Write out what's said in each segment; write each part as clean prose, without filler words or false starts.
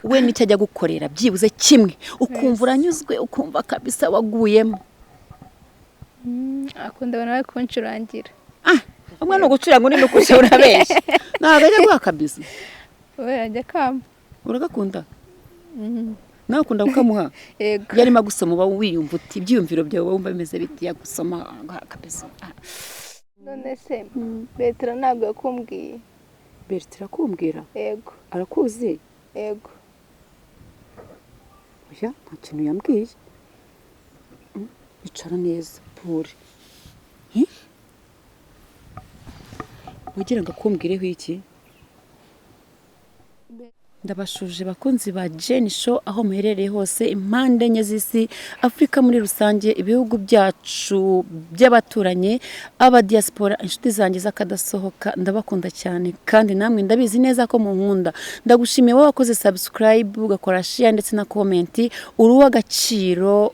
we nicyo ajya gukorera byibuze kimwe ukumva uranyuzwe ukumva kabisa waguyemo. akunda abantu bari kuncurangira. umwana ugucuranga uri no kushora benshi ntabwo ajya guha kabisa. we ajya kamba. uragakunda? nawe ukunda kukamuha? Yego. yarimo gusoma uba wiyumva uti ibyiyumviro byawe wumva bimeze biti yagusoma kabisa. none se Bertrand ntabwo yakumbwiye? Bertrand akumbwira? Yego. arakuzi? Yego. oya nta kintu yambwiye. icara neza pure. ugira ngo akumbwireho iki? ndabashuje bakunzi ba Jenny Show aho muherereye hose impande enye z'isi, Afrika muri rusange, ibihugu byacu by'abaturanye, aba diaspora, inshuti zanjye z'akadasohoka, ndabakunda cyane kandi namwe ndabizi neza ko munkunda. ndagushimiye wowe wakoze subscribe ugakora share ndetse na comment. uruwagaciro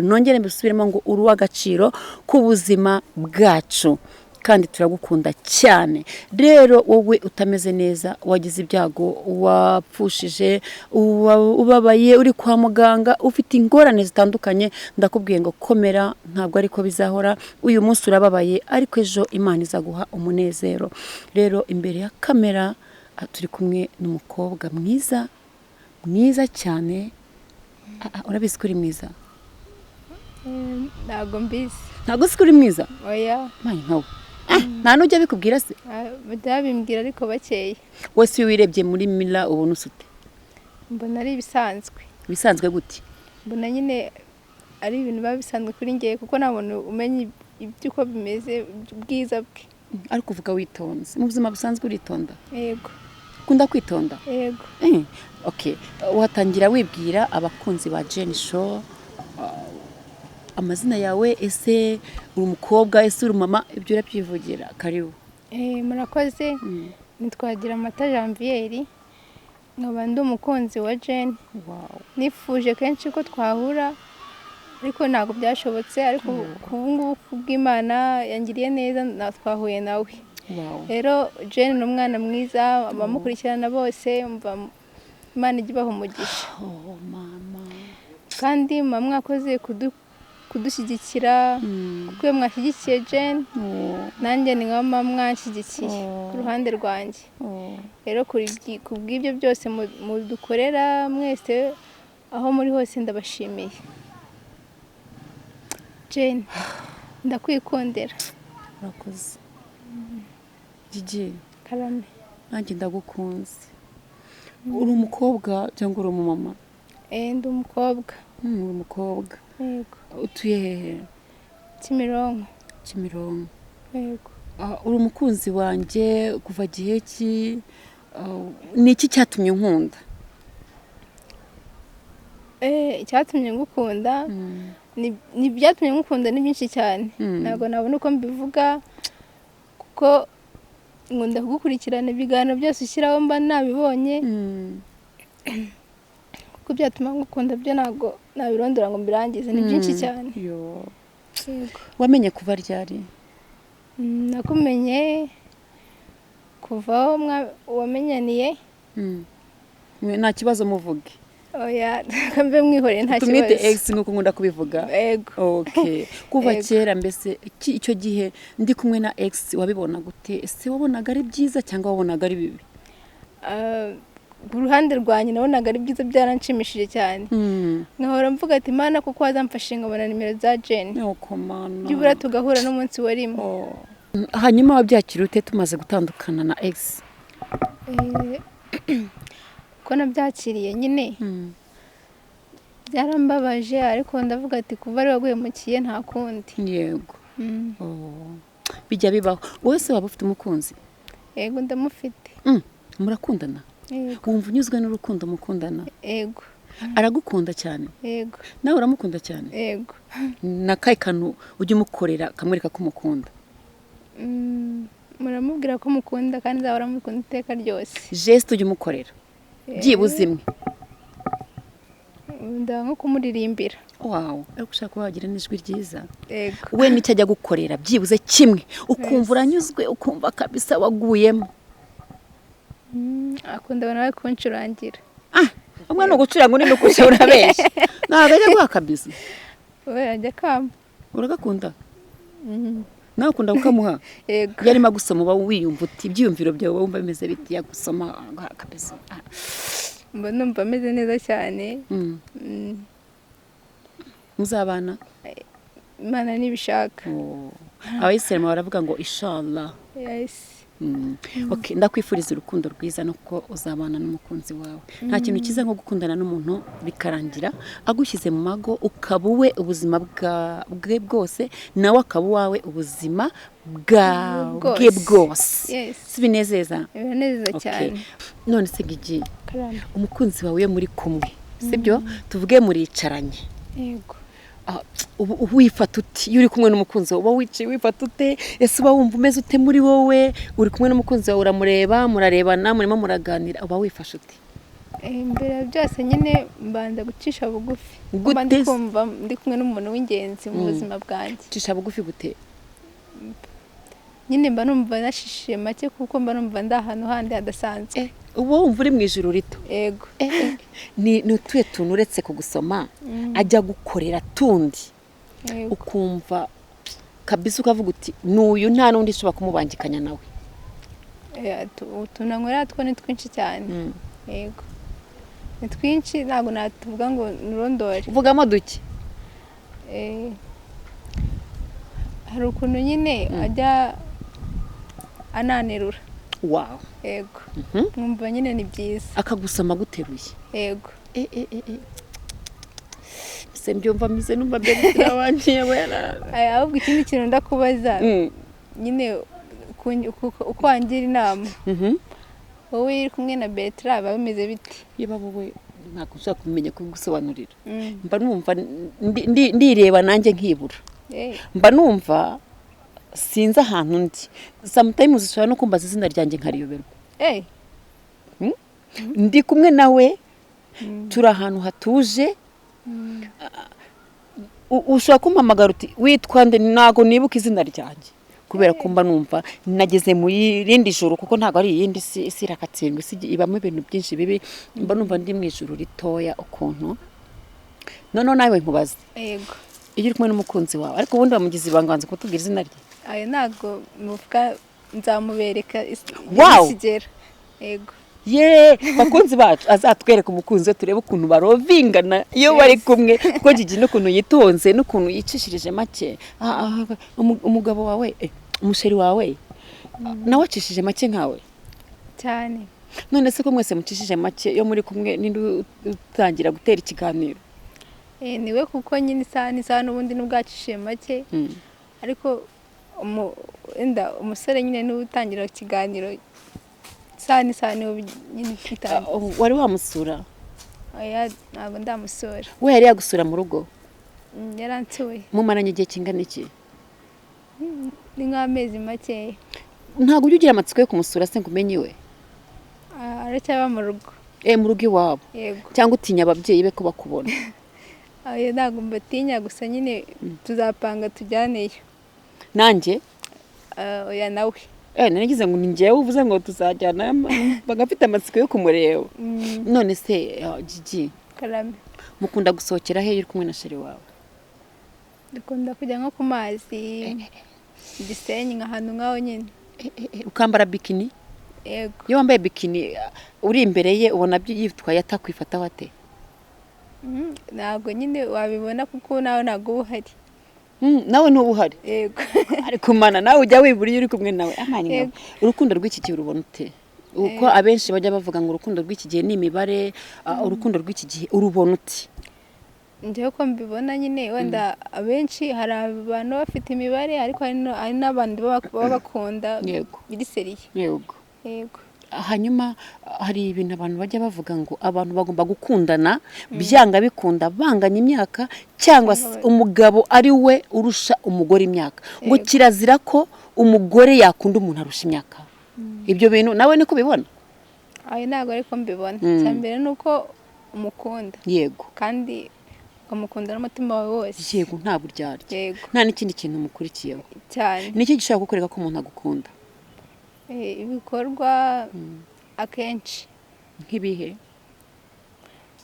nongere mbisubiremo ngo uruwagaciro ku buzima bwacu kandi turagukunda cyane. rero wowe utameze neza, wagize ibyago, wapfushije, ubabaye, uri kwa muganga, ufite ingorane zitandukanye, ndakubwiye ngo komera, ntabwo ariko bizahora. uyu munsi urababaye ariko ejo Imana izaguha umunezero. rero imbere ya kamera turi kumwe n'umukobwa mwiza cyane. urabizi ko uri mwiza? ntabwo mbizi. ntabwo uzi ko uri mwiza? oya. mani nkawe nta n'ujya bikubwira se? byabimbwira ariko bakeye. wese iyo wirebye muri mira ubona usute? mbona ari ibisanzwe. bisanzwe gute? mbona nyine ari ibintu biba bisanzwe kuri njye kuko nta muntu umenya iby'uko bimeze ubwiza bwe. ariko uvuga witonze, mu buzima busanzwe uritonda? Yego. ukunda kwitonda? Yego. okay. watangira wibwira abakunzi ba Jenny Show amazina yawe, ese uri umukobwa, ese uri mama, ibyo urabyivugira. karibu. murakoze. nitwagira amata Janvier, nkaba ndi umukunzi wa Jenny. nifuje kenshi ko twahura ariko ntabwo byashobotse, ariko kubungubu kubw'Imana yangiriye neza twahuye nawe. rero Jenny ni umwana mwiza, abamukurikirana bose Imana ijya ibaha umugisha. kandi mama mwakoze kudushyigikira, kuko iyo mwashyigikiye Jenny nanjye ni nka mama mwanshyigikiye ku ruhande rwanjye. rero ku bw'ibyo byose mudukorera mwese aho muri hose ndabashimiye. Jenny ndakwikondera. urakoze. Gigi karame. nanjye ndagukunze. uri umukobwa cyangwa uri umumama? ndi umukobwa. uri umukobwa. Yego. utuye hehe? Kimironko. Kimironko. Yego. uri umukunzi wanjye kuva gihe ki? ni iki cyatumye nkunda? icyatumye ngukunda ni byatumye ngukunda ni byinshi cyane. ntabwo nabona uko mbivuga kuko nkunda kugukurikirana ibiganiro byose ushyiraho mba nabibonye. kuko byatuma ngukunda byo ntabwo nabirondora ngo mbirangize, ni byinshi cyane. wamenye kuva ryari? nakumenye kuva aho wamenyaniye. nta kibazo muvuge. oya kambe mwihoreye nta kibazo. tumwite ex nkuko nkunda kubivuga. Yego. okay. kuva kera mbese icyo gihe ndi kumwe na ex wabibona gute? ese wabonaga ari byiza cyangwa wabonaga ari bibi? ku ruhande rwanjye nabonaga ari byiza, byaranshimishije cyane. nkahora mvuga ati Mana kuko wazamfashe nkabona nimero za Jenny. byibura tugahura n'umunsi warimo. hanyuma wabyakira ute tumaze gutandukana na ex? ko nabyakiriye nyine byarambabaje, ariko ndavuga ati kuva ari waguhemukiye nta kundi. yego. bijya bibaho. wowe se waba ufite umukunzi? Yego ndamufite. murakundana? wumva unyuzwe n'urukundo mukundana? Yego. aragukunda cyane? Yego. nawe uramukunda cyane? Yego. n'akahe kantu ujya umukorera kamwereka ko umukunda? muramubwira ko mukunda kandi nzahora mukunda iteka ryose. geste ujya umukorera byibuze imwe? ndaba nko kumuririmbira. ariko ushaka kuba wagira n'ijwi ryiza. Yego. we nicyo ajya gukorera byibuze kimwe ukumva uranyuzwe ukumva kabisa waguyemo. akunda abantu bari kuncurangira. umwana ugucuranga undi nukusha urabeshya ntabwo ajya guha akabizi we ajya kamba. uragakunda nawe ukunda kukamuha Yego. yarimo gusoma uba wiyumva uti ibyiyumviro byawe wumva bimeze biti yagusoma akabizi mba numva ameze neza cyane. muzabana Imana nibishaka. abayisilamu baravuga ngo inshallah. Yes. Okay, ndakwifuriza urukundo rwiza nuko uzabana n'umukunzi wawe. Nta kintu kiza nko gukundana n'umuntu bikarangira agushyize mu mago ukabuwe ubuzima bwe bwose nawe akabuwawe ubuzima bwe bwose. Yes. Sibinezeza? Binezeza cyane. None se Gigi, umukunzi wawe muri kumwe, sibyo? Tuvuge muricaranye. Yego. Wifata uti iyo uri kumwe n'umukunzi wawe uba wicaye wifata ute ese uba wumva umeze ute muri wowe uri kumwe n'umukunzi wawe uramureba murarebana murimo muraganira uba wifashe uti mbere byose nyine mbanza gucisha bugufi mba ndi kumva ndi kumwe n'umuntu w'ingenzi mu buzima bwanjye. cisha bugufi gute? Nyine mba numva nashishiye make kuko mba numva ndi ahantu handi hadasanzwe. uba wumva uri mu ijuru rito. Yego. ni utuye tuntu uretse kugusoma ajya gukorera tundi ukumva kabisa ukavuga uti n'uyu nta n'undi ushobora kumubangikanya nawe. utunanywera two ni twinshi cyane. Yego. Ni twinshi ntabwo natuvuga ngo nurondore. uvugamo duke. hari ukuntu nyine ajya ananirura. Wow. Yego. Mwumva nyine ni byiza. Akagusoma guteruye. Yego. Se mbyumva mize numva Bertrand wanjye ahubwo ikindi kintu ndakubaza nyine uko wangira inama. Wowe uri kumwe na Bertrand biba bimeze biti? Yeba wowe ntabwo ushaka kumenya kugusobanurira. Mba numva ndireba nanjye nkibura. Mba numva sinzi ahantu ndi. Sometimes ushobora no kumbaza izina ryanjye nkariyoberwa. Ndi kumwe nawe turi ahantu hatuje. Ushobora kumpamagara uti witwa nde ntago nibuka izina ryanjye kubera ko mba numva nageze mu yindi joro kuko ntago ari iyindi isi irakatsindwa ibamo ibintu byinshi bibi. Mba numva ndi mu ijuru ritoya ukuntu none nawe nkubaza. Yego. Iyo uri kumwe n'umukunzi wawe ariko ubundi bamugize ibanganza kutubwira izina rye. Ntago muvuga nzamubereka isigera. Yego. Bakunzi bacu azatwereka umukunzi we turebe ukuntu barovingana iyo bari kumwe kuko Gigi n'ukuntu yitonze n'ukuntu yicishirije make. Umugabo wawe umusheri wawe nawe acishije make nkawe cyane. None se ko mwese mucishije make iyo muri kumwe nindi utangira gutera ikiganiro? Niwe kuko nyine isaha n'ubundi n'ubwacishije make ariko umusore nyine niwe utangira ikiganiro isaha niwe nyine twitanga. Wari wamusura? Ntabwo ndamusura. We yari yagusura mu rugo? Yaransuye. Mumaranye igihe kingana iki? Ni nk'amezi makeya. Ntabwo ujya ugira amatsiko yo kumusura se ngo umenye iwe? Aracyaba mu rugo. Mu rugo iwabo? Yego. Cyangwa utinya ababyeyi be ko bakubona? Ntabwo mbatinya gusa nyine tuzapanga tujyaneyo. Nanjye? Oya nawe. Narigize ngo ni njyewe uvuze ngo tuzajyana bagafite amatsiko yo kumureba. None se Gigi karame mukunda gusohokera he uri kumwe na sheri wawe? Dukunda kujya nko ku mazi Gisenyi nk'ahantu ngaho nyine. Ukambara bikini? Yego. Iyo wambaye bikini uri imbere ye ubona yitwaye atakwifata wate? Ntabwo nyine wabibona kuko nawe ntabwo uba uhari. Nawe ntuba uhari? Yego. Ariko mana nawe ujya wibura iyo uri kumwe nawe. Urukundo rw'iki gihe urubona ute? Uko abenshi bajya bavuga ngo urukundo rw'iki gihe ni imibare, urukundo rw'iki gihe urubona ute? Njyewe ko mbibona nyine wenda abenshi hari abantu bafite imibare ariko hari n'abandi baba bakunda biri seriye. Yego. Yego. Hanyuma hari ibintu abantu bajya bavuga ngo abantu bagomba gukundana byanga bikunda banganya imyaka cyangwa umugabo ari we urusha umugore imyaka ngo kirazira ko umugore yakunda umuntu arusha imyaka. Ibyo bintu nawe niko bibona? Ntabwo ariko mbibona. Cyambere nuko umukunda. Yego. Kandi ukamukunda n'umutima wawe wose. Yego nta buryarya. Yego. Nta n'ikindi kintu mukurikiyeho. Cyane. Niki gishaka kukwereka ko umuntu agukunda? Ibikorwa akenshi nk'ibihe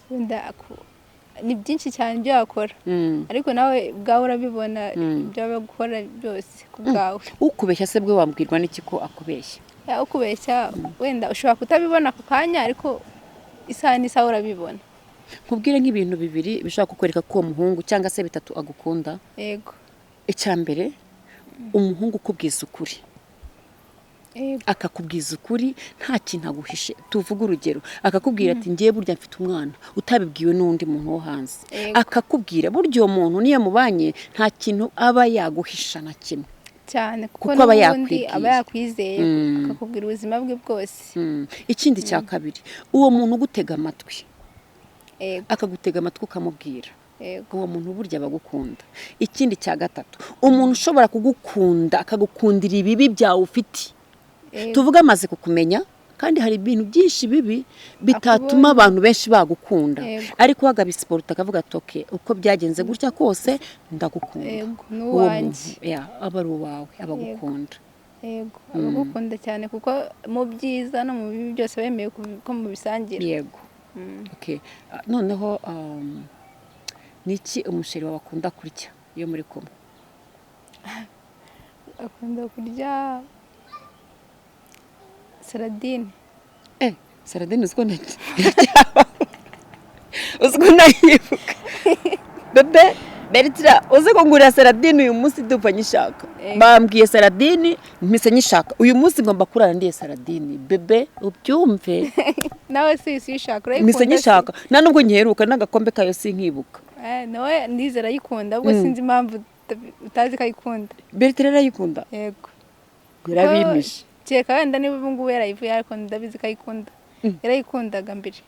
wenda ni byinshi cyane ibyo wakora ariko nawe ubwawe urabibona ibyo aba gukora byose ku bwawe. ukubeshya se bwe wambwirwa n'iki ko akubeshya? ukubeshya wenda ushobora kutabibona ako kanya ariko isaha n'isaha urabibona. nkubwire nk'ibintu bibiri bishobora kukwereka ko uwo muhungu cyangwa se bitatu agukunda. Yego. icya mbere umuhungu ukubwiza ukuri, akakubwiza ukuri nta kintu aguhishe. tuvuga urugero akakubwira ati ngiye burya mfite umwana utabibwiwe n'undi muntu wo hanze, akakubwira burya uwo muntu niyo mubanye nta kintu aba yaguhisha na kimwe cyane kuko n'ubundi aba yakwizeye akakubwira ubuzima bwe bwose. ikindi cya kabiri uwo muntu ugutega amatwi, akagutega amatwi ukamubwira, uwo muntu burya bagukunda. ikindi cya gatatu umuntu ushobora kugukunda akagukundira ibibi byawe ufite. tuvuga amaze kukumenya kandi hari ibintu byinshi bibi bitatuma abantu benshi bagukunda, ariko wagabisiporta akavuga toke uko byagenze gutya kose ndagukunda. aba ari uwawe abagukunda. Yego, abagukunda cyane kuko mu byiza no mu bibi byose bemeye ko mu bisangira. Yego. noneho niki umusheri wawe akunda kurya iyo muri kumwe? akunda kurya saladine. saladine uziko nayibuka bebe Bertrand uzi ko ngurira saladine uyu munsi ndumva nyishaka. bambwiye saladine mpise nyishaka uyu munsi ngomba kurara ndiye saladine bebe ubyumve. nawe si uyishaka urayikunda? mpise nyishaka nta nubwo nyiheruka n'agakombe kayo sinkibuka. nawe ndizera ayikunda ubwo sinzi impamvu utazi ko ayikunda. Bertrand arayikunda? Yego. Birabimisha. Cyeka wenda niba ubu ngubu yarayivuye ariko ndabizi ko ayikunda. Yarayikundaga mbere.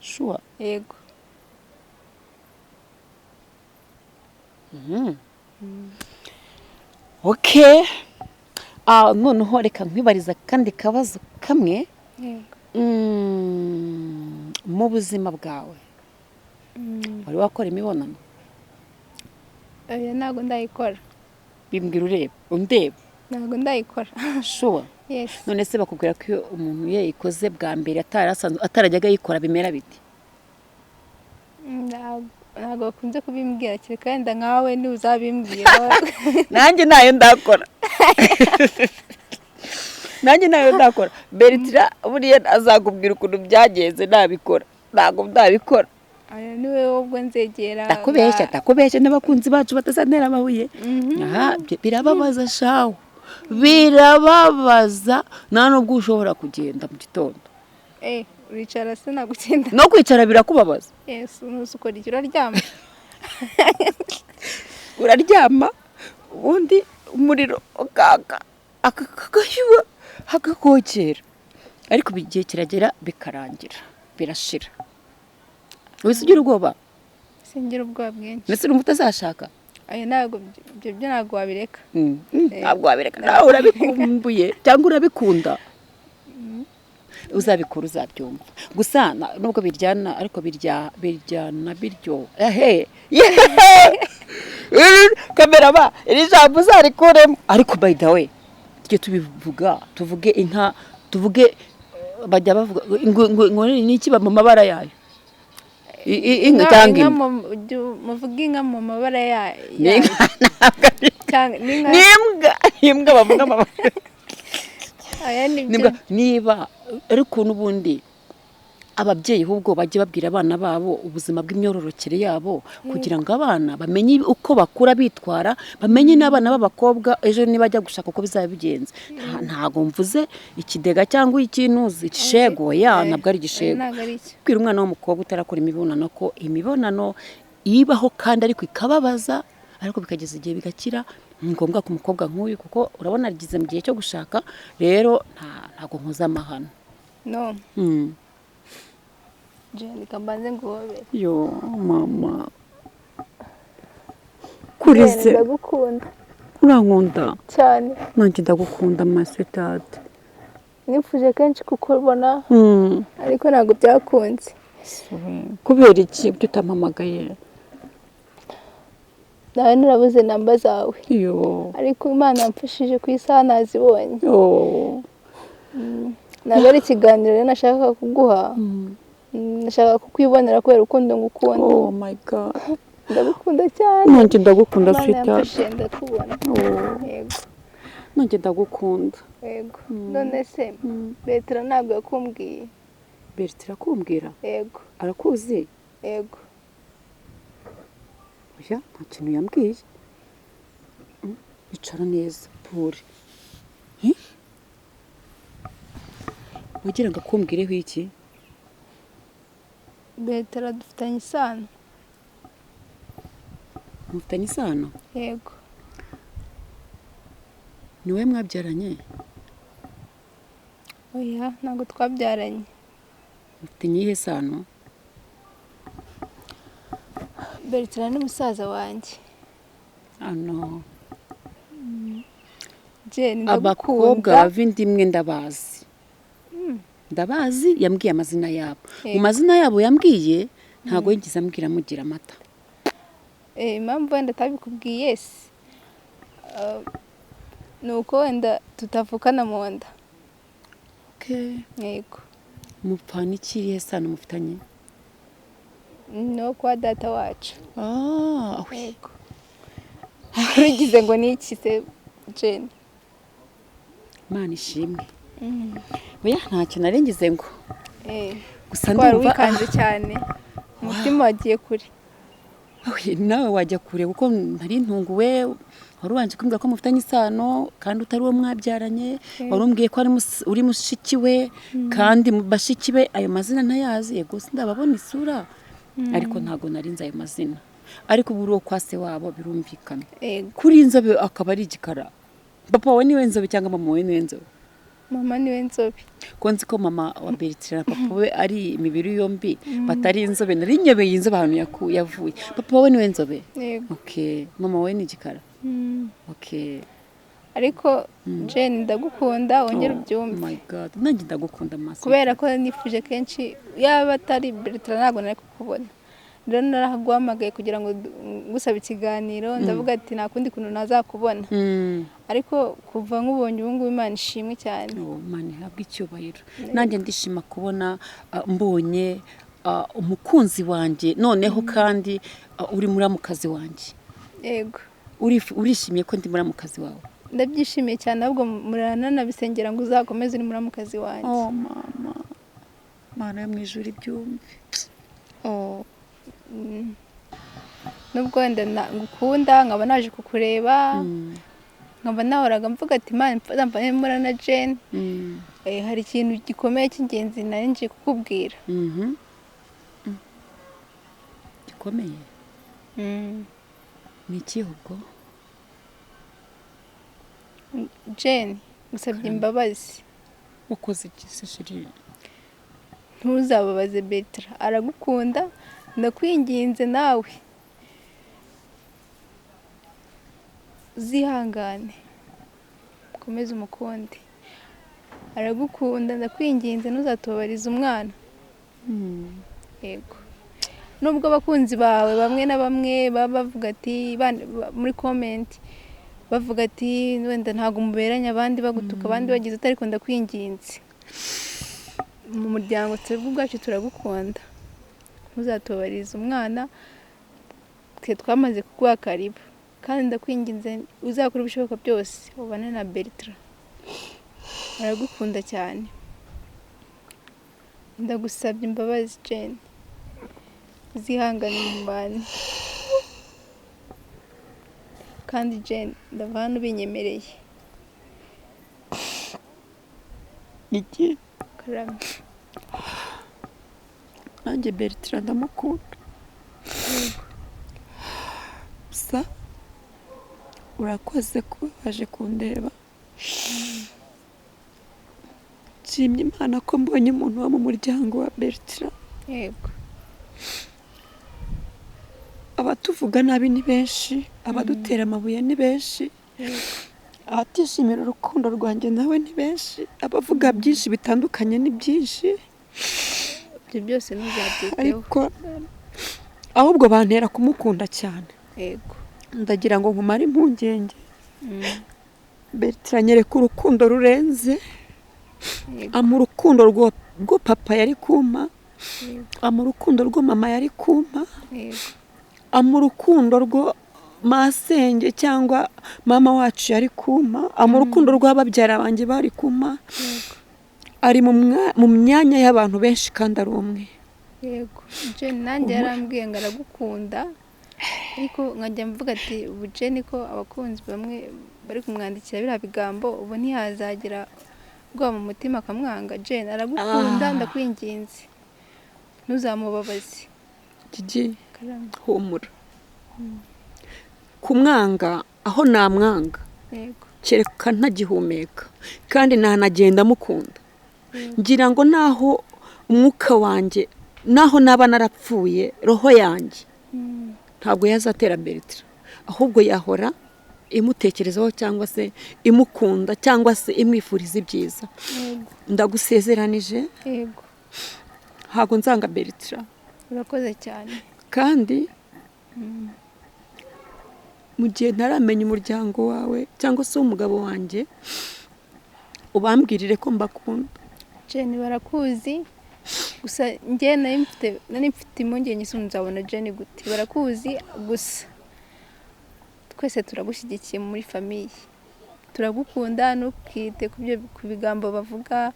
Sure. Yego. Okay. noneho reka nkwibariza kandi kabazo kamwe. Yego. mu buzima bwawe wari wakora imibonano? ntabwo ndayikora. bimbwira ureba undeba. ntabwo ndayikora. Sure. Yes. none se bakubwira ko iyo umuntu yayikoze bwa mbere atarajyaga yikora bimera biti? ntabwo bakunze kubimbwira kereka wenda nkawe ni uzabimbwira. nanjye nayo ndakora. nanjye nayo ndakora. Bertrand buriya azakubwira ukuntu byagenze nabikora. ntabwo ndabikora. niwe ubwo nzegera. takubeshya n'abakunzi bacu batazantera amabuye. birababaza shawo. birababaza nta nubwo ushobora kugenda mu gitondo. uricara se nagugenda. no kwicara birakubabaza? Yesu nuzi ukora iki? Uraryama. uraryama ubundi umuriro ukaka akakashyuha hakakokera ariko igihe kiragera bikarangira birashira. wese ugira ubwoba? singira ubwoba bwinshi. mbese uri umutazashaka? ntabwo ibyo ntabwo wabireka. ntabwo wabireka nawe urabikumbuye cyangwa urabikunda? uzabikora uzabyumva. gusa nubwo biryana ariko biryana biryo. kamera ba iri jambo uzarikuremo. ariko by the way tujye tuvuge inka tuvuge bajya bavuga ngo ni iki mu mabara yayo? inka cyangwa muvuga inka mu mabara yayo. n'imbwa bavuga amabara. niba ariko n'ubundi ababyeyi ahubwo bajye babwira abana babo ubuzima bw'imyororokere yabo kugira ngo abana bamenye uko bakura bitwara, bamenye n'abana b'abakobwa ejo nibajya gushaka uko bizaba bigenze. ntago mvuze ikidega cyangwa ikinuzi igishego ntabwo ari igishego. kwira umwana w'umukobwa utarakora imibonano ko imibonano ibaho kandi ariko ikababaza ariko bikageza igihe bigakira. ni ngombwa ku mukobwa nk'uyu kuko urabona agize mu gihe cyo gushaka rero ntago nkoza amahano. No. Jeni kambanze ngobere. Yo mama. Kurize. Ndagukunda. Urankunda? Cyane. Nanjye ndagukunda my sweetheart. Nifuje kenshi kukubona. Ariko ntabwo byakunze. Kubera iki utampamagaye? Nawe narabuze namba zawe. Yo. Ariko Imana yamfashije ku isaha nazibonye. ntabwo ari ikiganiro rero nashaka kuguha, nashaka kukwibonera kubera urukundo ngukunda. Oh my god, ndagukunda cyane. nanjye ndagukunda Imana sweetheart. yamfashije ndakubona. Yego. Nanjye ndagukunda. Yego. None se Bertrand ntabwo yakumbwiye? Bertrand kumbwira? Yego. Arakuzi? Yego. Oya, nta kintu yambwiye. Icara neza pure. Wagira ngo akumbwireho iki? Bertrand dufitanye isano. Mufitanye isano? Yego. Ni wowe mwabyaranye? Oya, ntabwo twabyaranye. Mufitanye iyihe sano? Bertrand ni musaza wanjye. Ano. Jane Abakobwa bavindimwe ndabazi. Ndabazi, yambwiye amazina yabo. Mu mazina yabo yambwiye ntago yigeze ambwira mugira amata. Impamvu wenda atabikubwiye se ni uko wenda tutavukana mu nda. Okay. Yego. Mupfana ikirihe sano mufitanye? No kwa data wacu. Yego. Rugize ngo ni iki se Jane? Mana ishimwe. Oya ntacyo narengize ngo. Gusa ndumva wikanze cyane. Umutima wagiye kure. Nawe wajya kure kuko ntari ntunguwe. Wari ubanje kumbwira ko mufitanye isano kandi utari uwo mwabyaranye. Wari umbwiye ko uri mushiki we kandi bashiki be ayo mazina ntayazi. Yego ndababona isura ariko ntago narinze ayo mazina. Ariko ubu kwa se wabo birumvikana. Kuri inzobe akaba ari igikara. Papa we niwe nzobe cyangwa mama we niwe nzobe? Mama niwe nzobe. Ko nzi ko mama wa Bertrand papa we ari imibiri yombi batari inzobe, nari nyobeye inzobe ahantu yavuye. Papa we niwe nzobe? Yego. Okay. Mama we ni igikara? Okay. Ariko Jane ndagukunda wongera ubyumve. Oh my god, nanjye ndagukunda maso. Kubera ko nifuje kenshi yaba atari Bertrand ntabwo nari kukubona. Rero naraguhamagaye kugira ngo gusaba ikiganiro, ndavuga ati nta kundi kuntu nazakubona. Ariko kuva nk'ubonye ubu ngubu Imana ishimwe cyane. Imana ihabwe icyubahiro. Nanjye ndishima kubona mbonye umukunzi wanjye noneho kandi uri muramukazi wanjye. Yego. Urishimiye ko ndi muramukazi wawe? Ndabyishimiye cyane, ahubwo murananabisengera ngo uzakomeze uri muramukazi wanjye. Mama. Mana yo mu ijuru ibyumve. Nubwo wenda ngukunda nkaba naje kukureba, nkaba nahoraga mvuga ati Imana mfana na Jane. Hari ikintu gikomeye cy'ingenzi nari nje kukubwira. Gikomeye? Ni iki ubwo? Jane, ngusabye imbabazi. Wakoze iki se shiri? Ntuzababaze Bertrand, aragukunda, ndakwinginze nawe uzihangane komeza umukunde. Aragukunda, ndakwinginze ntuzatubabarize umwana. Yego. Nubwo abakunzi bawe bamwe na bamwe baba bavuga ati muri comment bavuga ati wenda ntago muberanye, abandi bagutuka, abandi bagize ariko ndakwinginze mu muryango twebwe ubwacu turagukunda, ntuzatubabarize umwana, twe twamaze kuguha karibu, kandi ndakwinginze uzakora ibishoboka byose ubane na Bertrand. Aragukunda cyane, ndagusabye imbabazi Jane, uzihangane mu bantu. Kandi Jane ndava hano binyemereye. Iki? Karame. Nanjye Bertrand ndamukunda. Gusa urakoze kuba waje kundeba. Nshimye Imana ko mbonye umuntu wo mu muryango wa Bertrand. Yego. Abatuvuga nabi ni benshi, abadutera amabuye ni benshi, abatishimira urukundo rwanjye nawe ni benshi, abavuga byinshi bitandukanye ni byinshi. Ibyo byose ntuzabyiteho. Ariko ahubwo bantera kumukunda cyane. Yego. Ndagira ngo nkumare impungenge. Bertrand anyereka urukundo rurenze Yego. ama urukundo rwo papa yari kumpa, Yego. ama urukundo rwo mama yari kumpa, Yego. ama urukundo rwo masenge cyangwa mama wacu yari kumpa, ama urukundo rw'ababyara banjye bari kumpa. Yego. Ari mu myanya y'abantu benshi kandi ari umwe. Yego. Jane nanjye yarambwiye ngo aragukunda, ariko nkajya mvuga ati ubu Jane ko abakunzi bamwe bari kumwandikira biriya bigambo, ubu ntihazagira ubwoba mu mutima akamwanga. Jane aragukunda, ndakwinginze ntuzamubabaze. Gigi, Karame. humura. Kumwanga aho namwanga, Yego. kereka ntagihumeka kandi ntanagenda mukunda. Ngira ngo naho umwuka wanjye, naho naba narapfuye, roho yanjye ntabwo yazatera Bertrand, ahubwo yahora imutekerezaho cyangwa se imukunda cyangwa se imwifuriza ibyiza. Yego. Ndagusezeranije Yego. ntabwo nzanga Bertrand, Urakoze cyane. kandi mu gihe ntaramenya umuryango wawe cyangwa se umugabo wanjye, ubambwirire ko mbakunda. Jane barakuzi, gusa njye nari mfite impungenge nzabona Jane gute. Barakuzi gusa twese turagushyigikiye muri famiye, turagukunda. Ntukite ku bigambo bavuga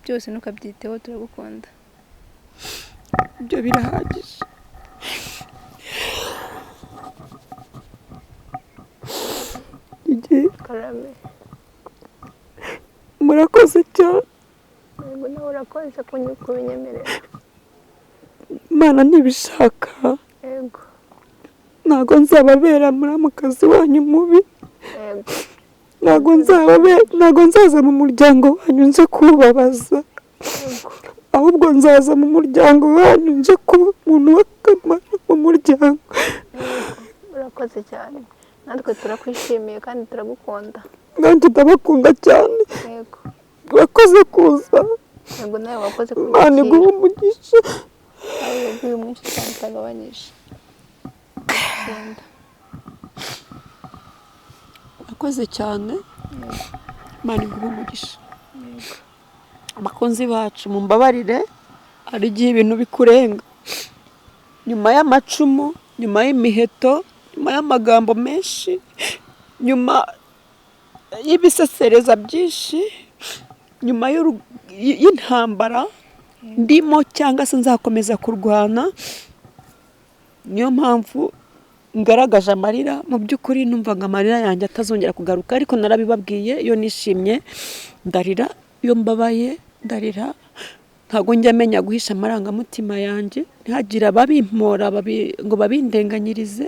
byose, ntukabyiteho, turagukunda. Ibyo birahagije. Karame. Murakoze cyane. Yego, nawe urakoze kubinyemerera. Imana ntibishaka, Yego. ntabwo nzababera muramukazi wanyu mubi. Yego. ntabwo nzaza mu muryango wanyu nje kubabaza, Yego. ahubwo nzaza mu muryango wanyu nje kuba umuntu w'akamaro mu muryango. Urakoze cyane, natwe turakwishimiye kandi turagukunda. Nanjye ndabakunda cyane. Yego. Urakoze kuza. Yego, nawe wakoze Imana iguhe umugisha. nawe yaguye mwinshi cyane utagabanyije. Ndagukunda. Urakoze cyane. Imana iguhe umugisha. Yego. Abakunzi bacu mumbabarire, hari igihe ibintu bikurenga, nyuma y'amacumu, nyuma y'imiheto, nyuma y'amagambo menshi, nyuma y'ibisesereza byinshi, nyuma y'intambara ndimo cyangwa se nzakomeza kurwana, niyo mpamvu ngaragaje amarira. Mu by'ukuri numvaga amarira yanjye atazongera kugaruka, ariko narabibabwiye, iyo nishimye ndarira, iyo mbabaye ndarira. Ntabwo njya menya guhisha amarangamutima yanjye, ntihagire ababimpora ngo babindenganyirize.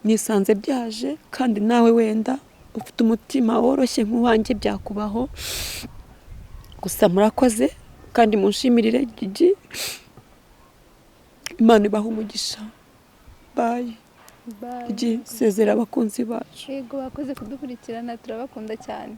Nisanze byaje, kandi nawe wenda ufite umutima woroshye nk'uwanjye byakubaho. Gusa murakoze kandi munshimirire Gigi. Imana ibahe umugisha. Bye. Bye. Gigi, sezera abakunzi bacu. Yego, bakoze kudukurikirana, turabakunda cyane.